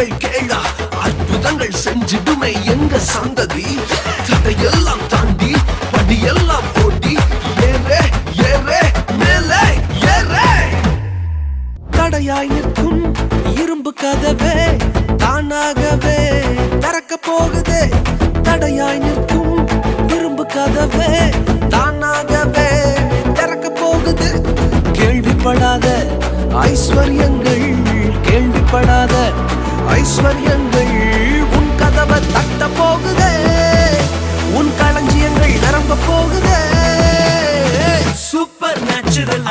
கதைகள் கேளா அற்புதங்கள் செஞ்சிடுமே எங்க சந்ததி தடையெல்லாம் தாண்டி படியெல்லாம் ஓடி ஏறே ஏறே மேலே ஏறே தடையாய் நிற்கும் இரும்பு கதவே தானாகவே திறக்க போகுதே தடையாய் நிற்கும் இரும்பு கதவே தானாகவே திறக்க போகுது கேள்விப்படாத ஐஸ்வர்யங்கள் கேள்விப்படாத ஐஸ்வர்யங்கள் உன் கதவை தட்ட போகுதே உன் களஞ்சியங்கள் நிரம்ப போகுதே சூப்பர் நேச்சுரல்